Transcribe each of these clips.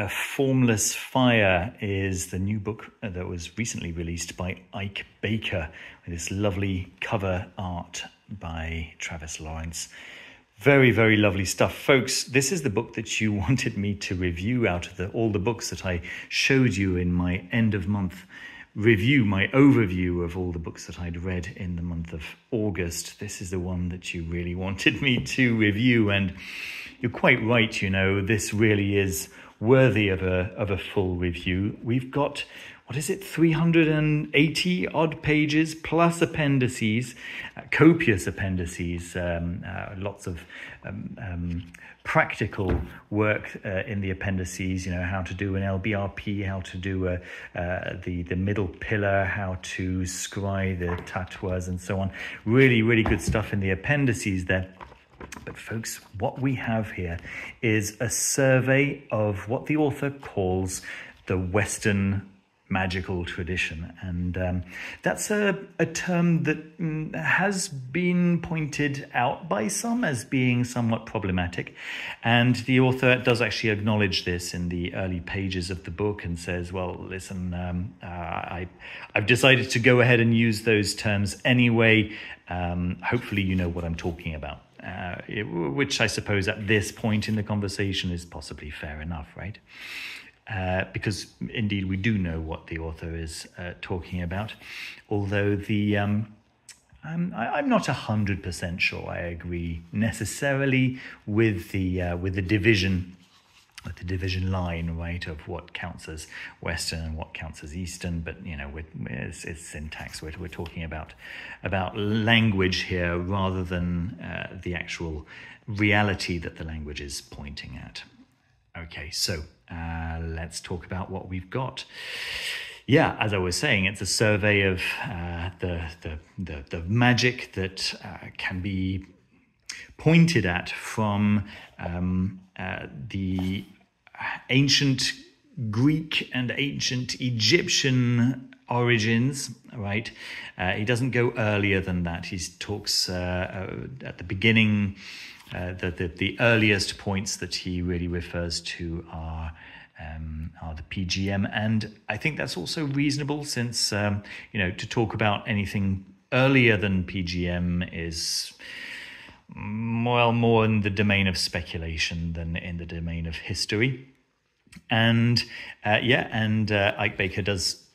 Formless Fire is the new book that was recently released by Ike Baker, with this lovely cover art by Travis Lawrence. Very, very lovely stuff. Folks, this is the book that you wanted me to review out of all the books that I showed you in my end of month review, my overview of all the books that I'd read in the month of August. This is the one that you really wanted me to review, and you're quite right, you know, this really is worthy of a full review. We've got, 380 odd pages plus appendices, copious appendices, lots of practical work in the appendices, you know, how to do an LBRP, how to do the middle pillar, how to scry the tatwas and so on. Really, really good stuff in the appendices there. But folks, what we have here is a survey of what the author calls the Western magical tradition. And that's a term that has been pointed out by some as being somewhat problematic. And the author does actually acknowledge this in the early pages of the book and says, well, listen, I've decided to go ahead and use those terms anyway. Hopefully you know what I'm talking about. Which I suppose at this point in the conversation is possibly fair enough, right? Because indeed we do know what the author is talking about, although I'm not 100% sure I agree necessarily with the division. The division line, right, of what counts as Western and what counts as Eastern, but you know, it's syntax. We're talking about language here rather than the actual reality that the language is pointing at. Okay, so let's talk about what we've got. Yeah, as I was saying, it's a survey of the magic that can be pointed at from the ancient Greek and ancient Egyptian origins, right? He doesn't go earlier than that. He talks at the beginning, the earliest points that he really refers to are the PGM, and I think that's also reasonable since you know, to talk about anything earlier than PGM is, well, more in the domain of speculation than in the domain of history. And Ike Baker does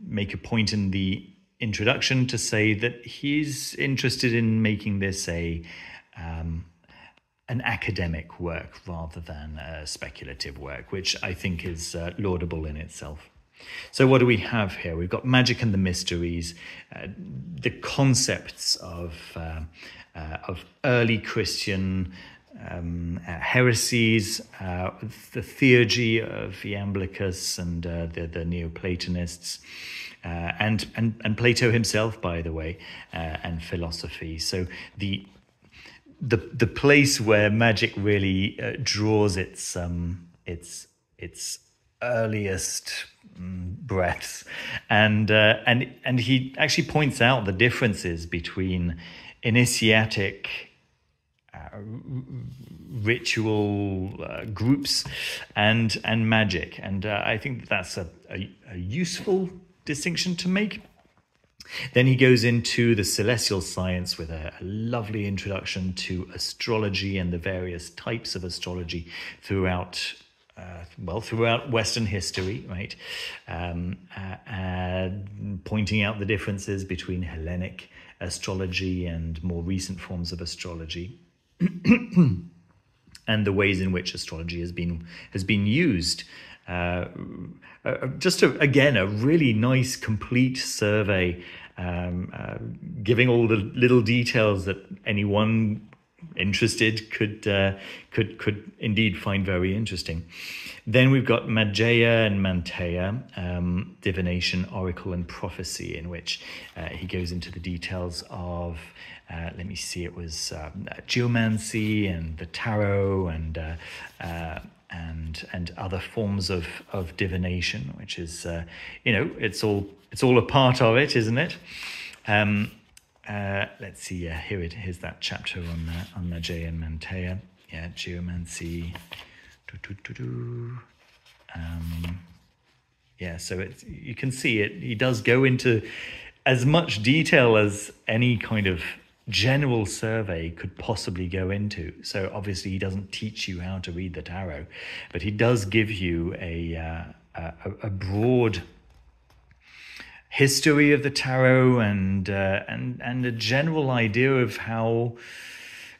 make a point in the introduction to say that he's interested in making this an academic work rather than a speculative work, which I think is laudable in itself. So what do we have here? We've got magic and the mysteries, the concepts of early Christian heresies, the theurgy of Iamblichus and the Neoplatonists, and Plato himself, by the way, and philosophy. So the place where magic really draws its earliest breaths, and he actually points out the differences between initiatic ritual groups and magic, and I think that's a useful distinction to make. Then he goes into the celestial science with a lovely introduction to astrology and the various types of astrology throughout Western history, right? Pointing out the differences between Hellenic astrology and more recent forms of astrology, and the ways in which astrology has been used. Just again a really nice complete survey, giving all the little details that anyone interested could indeed find very interesting. Then we've got Mageia and Manteia, divination, oracle, and prophecy, in which he goes into the details of it was geomancy and the tarot and other forms of divination, which is it's all a part of it, isn't it? Let's see. Yeah, here's that chapter on Mageia and Manteia. Yeah, geomancy. So you can see it. He does go into as much detail as any kind of general survey could possibly go into. So obviously he doesn't teach you how to read the tarot, but he does give you a broad history of the tarot and a general idea of how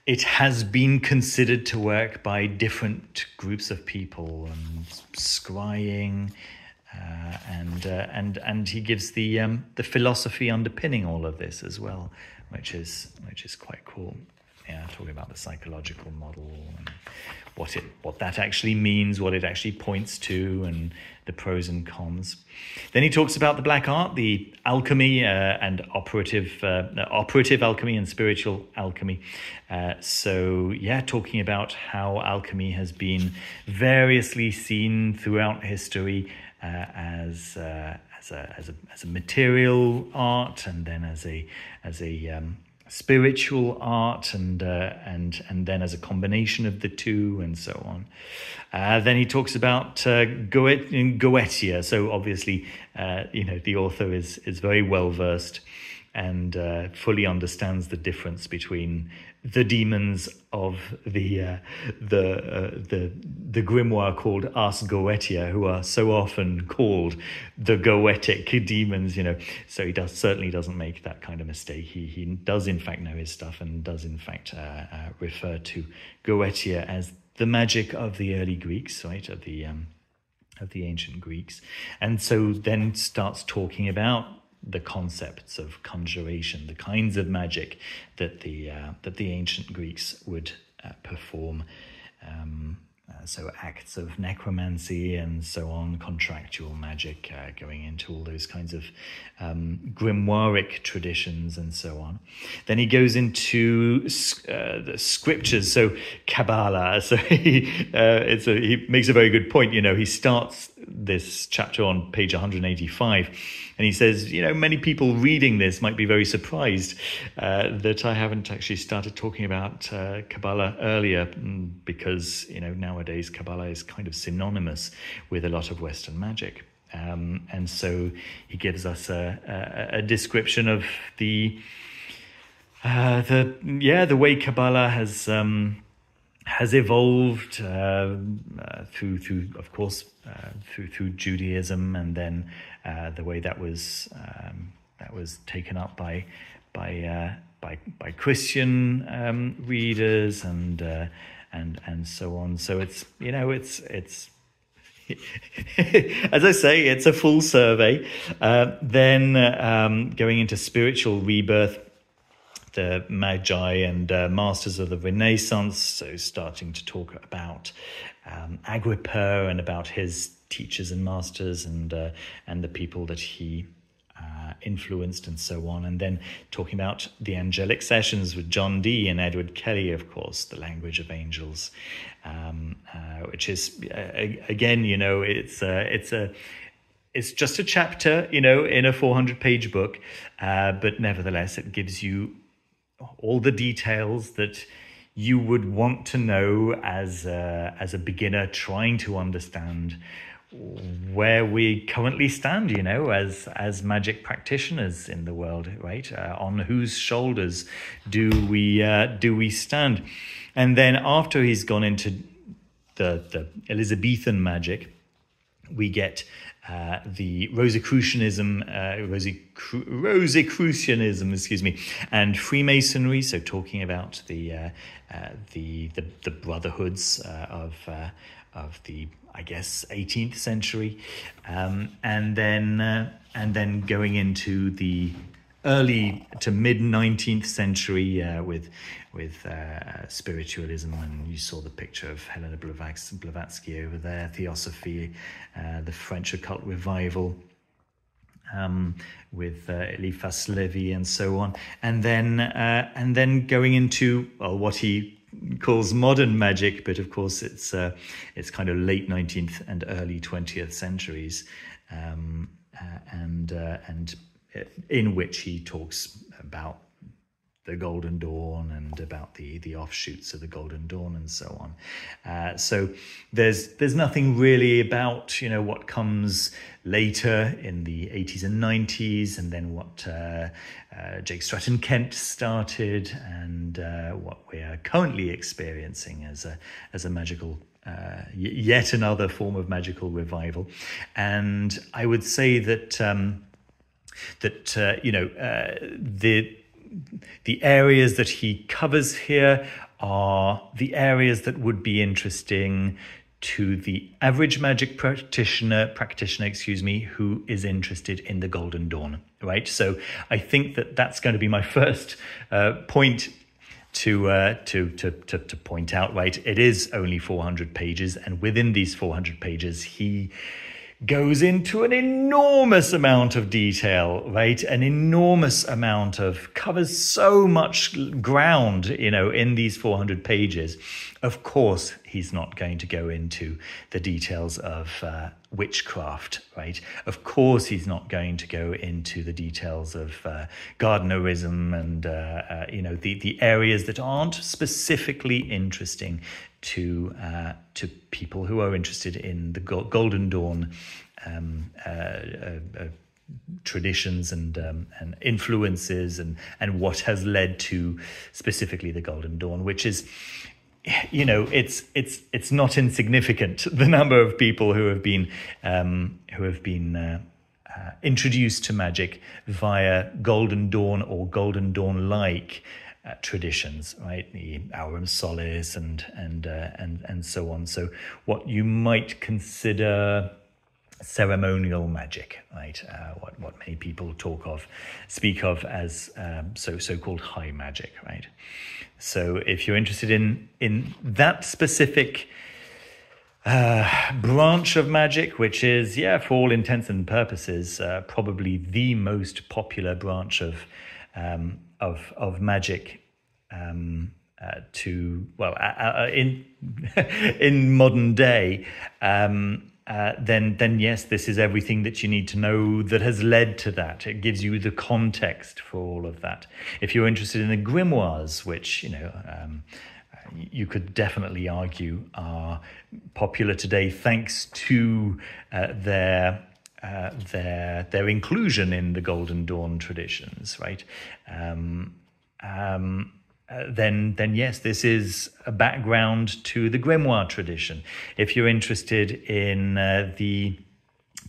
it has been considered to work by different groups of people, and scrying, and he gives the philosophy underpinning all of this as well, which is quite cool. Yeah, talking about the psychological model and what that actually means, what it actually points to, and the pros and cons. Then he talks about the black art, the alchemy, and operative alchemy and spiritual alchemy. Talking about how alchemy has been variously seen throughout history as a material art, and then as a spiritual art, and then as a combination of the two, and so on. Then he talks about Goetia. So obviously, the author is very well versed and fully understands the difference between the demons of the grimoire called Ars Goetia, who are so often called the Goetic demons, So he certainly doesn't make that kind of mistake. He does in fact know his stuff, and does in fact refer to Goetia as the magic of the early Greeks, right? Of the ancient Greeks, and so then starts talking about the concepts of conjuration, the kinds of magic that the ancient Greeks would perform. So acts of necromancy and so on, contractual magic, going into all those kinds of grimoiric traditions and so on. Then he goes into the scriptures, so Kabbalah. So he makes a very good point. He starts this chapter on page 185, and he says, many people reading this might be very surprised that I haven't actually started talking about Kabbalah earlier, because nowadays Kabbalah is kind of synonymous with a lot of Western magic, and so he gives us a description of the way Kabbalah has evolved through of course through Judaism, and then the way that was taken up by Christian readers and so on. So it's as I say, it's a full survey. Then going into spiritual rebirth, the Magi and masters of the Renaissance, so starting to talk about Agrippa and about his teachers and masters and the people that he influenced and so on, and then talking about the angelic sessions with John Dee and Edward Kelly, of course, the language of angels, which is again, it's just a chapter, in a 400-page book, but nevertheless, it gives you all the details that you would want to know as a beginner trying to understand where we currently stand, as magic practitioners in the world, right? On whose shoulders do we stand? And then after he's gone into the Elizabethan magic, we get the Rosicrucianism, and Freemasonry. So talking about the brotherhoods of the, I guess, 18th century, and then going into the early to mid 19th century with spiritualism, and you saw the picture of Helena Blavatsky over there, Theosophy, the French occult revival, with Eliphas Levi and so on, and then going into what he calls modern magic, but of course it's kind of late 19th and early 20th centuries, and in which he talks about the Golden Dawn and about the offshoots of the Golden Dawn and so on. So there's nothing really about, you know, what comes later in the 80s and 90s, and then what Jake Stratton Kent started, and what we are currently experiencing as a magical, yet another form of magical revival. And I would say that the areas that he covers here are the areas that would be interesting to the average magic practitioner, who is interested in the Golden Dawn, right? So I think that that's going to be my first point to point out, right? It is only 400 pages, and within these 400 pages, he goes into an enormous amount of detail, right? An enormous amount of, covers so much ground, you know, in these 400 pages. Of course, he's not going to go into the details of witchcraft, right? Of course, he's not going to go into the details of Gardnerism and, the areas that aren't specifically interesting to people who are interested in the Golden Dawn traditions and influences and what has led to specifically the Golden Dawn, which is, you know, it's not insignificant, the number of people who have been introduced to magic via Golden Dawn or Golden Dawn-like traditions, right? The Aurum Solis and so on. So what you might consider ceremonial magic, right? What many people speak of as so-called high magic, right? So if you're interested in that specific branch of magic, which is, for all intents and purposes, probably the most popular branch of magic in modern day, then yes, this is everything that you need to know that has led to that. It gives you the context for all of that. If you're interested in the grimoires, which, you know, you could definitely argue are popular today thanks to their inclusion in the Golden Dawn traditions, right? Then yes, this is a background to the grimoire tradition. If you're interested in the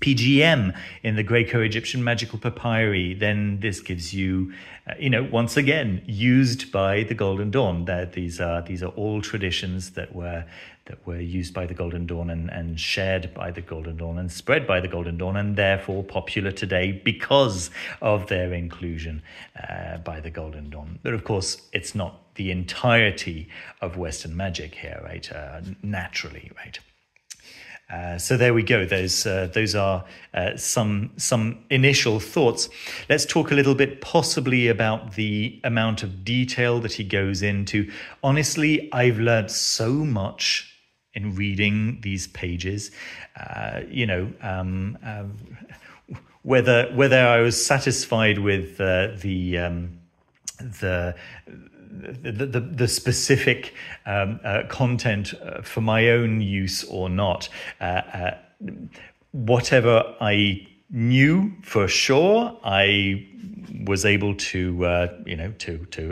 PGM in the Greco-Egyptian magical papyri, then this gives you, once again, used by the Golden Dawn. These are all traditions that were used by the Golden Dawn and shared by the Golden Dawn and spread by the Golden Dawn, and therefore popular today because of their inclusion by the Golden Dawn. But of course, it's not the entirety of Western magic here, right? Naturally, right? So there we go. Those are some initial thoughts. Let's talk a little bit possibly about the amount of detail that he goes into. Honestly, I've learned so much in reading these pages. Whether I was satisfied with the specific content for my own use or not. Whatever I knew for sure, I was able to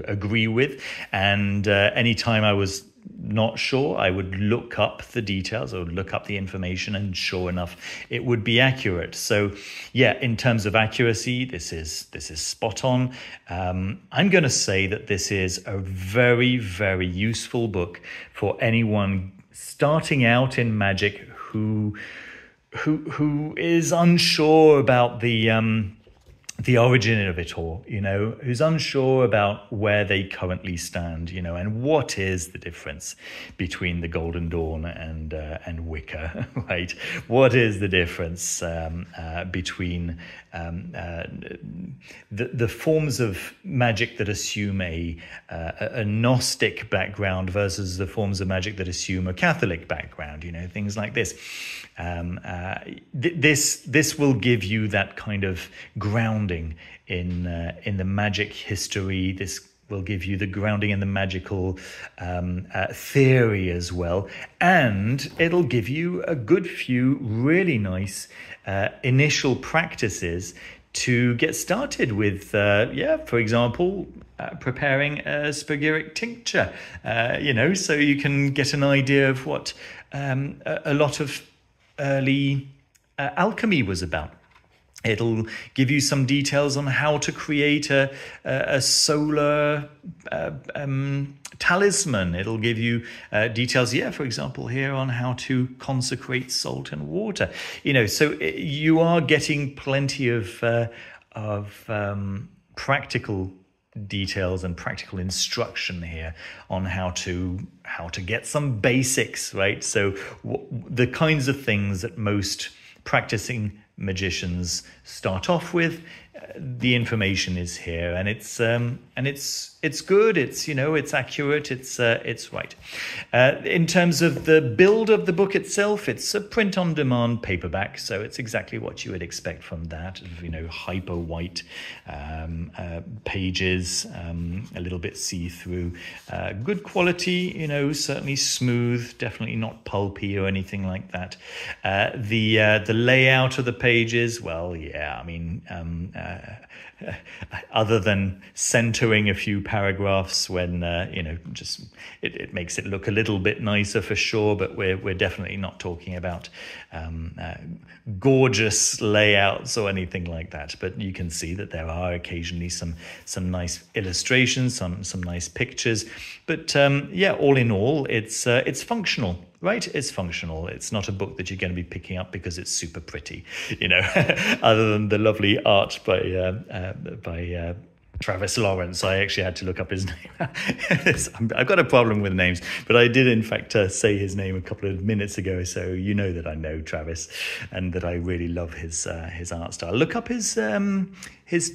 agree with, and anytime I was not sure, I would look up the details, I would look up the information, and sure enough, it would be accurate. So in terms of accuracy, this is spot on. I'm going to say that this is a very, very useful book for anyone starting out in magic who is unsure about the origin of it all, who's unsure about where they currently stand, and what is the difference between the Golden Dawn and Wicca, right? What is the difference between the forms of magic that assume a Gnostic background versus the forms of magic that assume a Catholic background, things like this. This will give you that kind of grounding in the magic history. This will give you the grounding and the magical theory as well. And it'll give you a good few really nice initial practices to get started with, for example, preparing a spagyric tincture, so you can get an idea of what a lot of early alchemy was about. It'll give you some details on how to create a solar talisman. It'll give you details, for example, here on how to consecrate salt and water. So you are getting plenty of practical details and practical instruction here on how to get some basics, right? So the kinds of things that most practicing magicians start off with, the information is here, and it's good. It's accurate. It's right. In terms of the build of the book itself, it's a print-on-demand paperback, so it's exactly what you would expect from that. Hyper white pages, a little bit see-through, good quality. Certainly smooth, definitely not pulpy or anything like that. The layout of the pages, other than centering a few paragraphs when it makes it look a little bit nicer for sure, but we're definitely not talking about gorgeous layouts or anything like that. But you can see that there are occasionally some nice illustrations, some nice pictures. But all in all, it's functional. Right, it's functional. It's not a book that you're going to be picking up because it's super pretty, other than the lovely art by Travis Lawrence. I actually had to look up his name. I've got a problem with names, but I did in fact say his name a couple of minutes ago, so you know that I know Travis and that I really love his art style. Look up his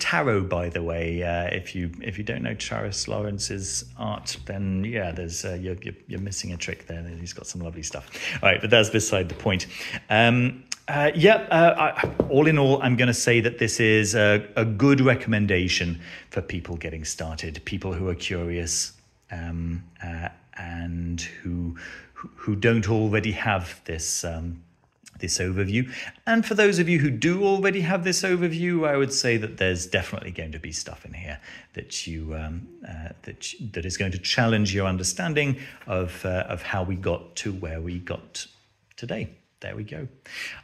tarot, by the way. If you don't know Travis Lawrence's art, then there's you're missing a trick there. He's got some lovely stuff. All right, but that's beside the point. All in all, I'm going to say that this is a good recommendation for people getting started, people who are curious and who don't already have this overview. And for those of you who do already have this overview, I would say that there's definitely going to be stuff in here that that is going to challenge your understanding of how we got to where we got today. There we go.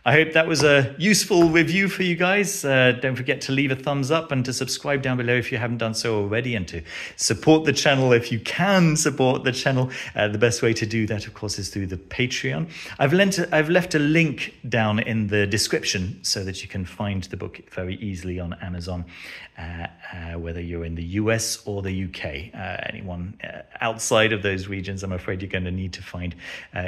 I hope that was a useful review for you guys. Don't forget to leave a thumbs up and to subscribe down below if you haven't done so already, and to support the channel if you can support the channel. The best way to do that, of course, is through the Patreon. I've left a link down in the description so that you can find the book very easily on Amazon, whether you're in the US or the UK. Anyone outside of those regions, I'm afraid you're going to need to find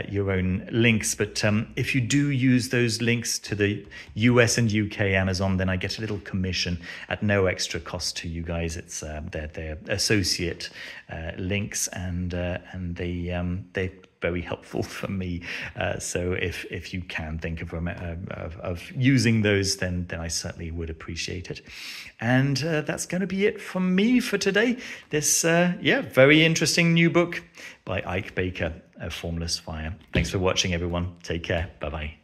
your own links. But if you do use those links to the US and UK Amazon, then I get a little commission at no extra cost to you guys. It's they're associate links, and they're very helpful for me. So if you can think of using those, then I certainly would appreciate it. And that's going to be it from me for today. This very interesting new book by Ike Baker, Formless Fire. Thanks for watching, everyone. Take care. Bye-bye.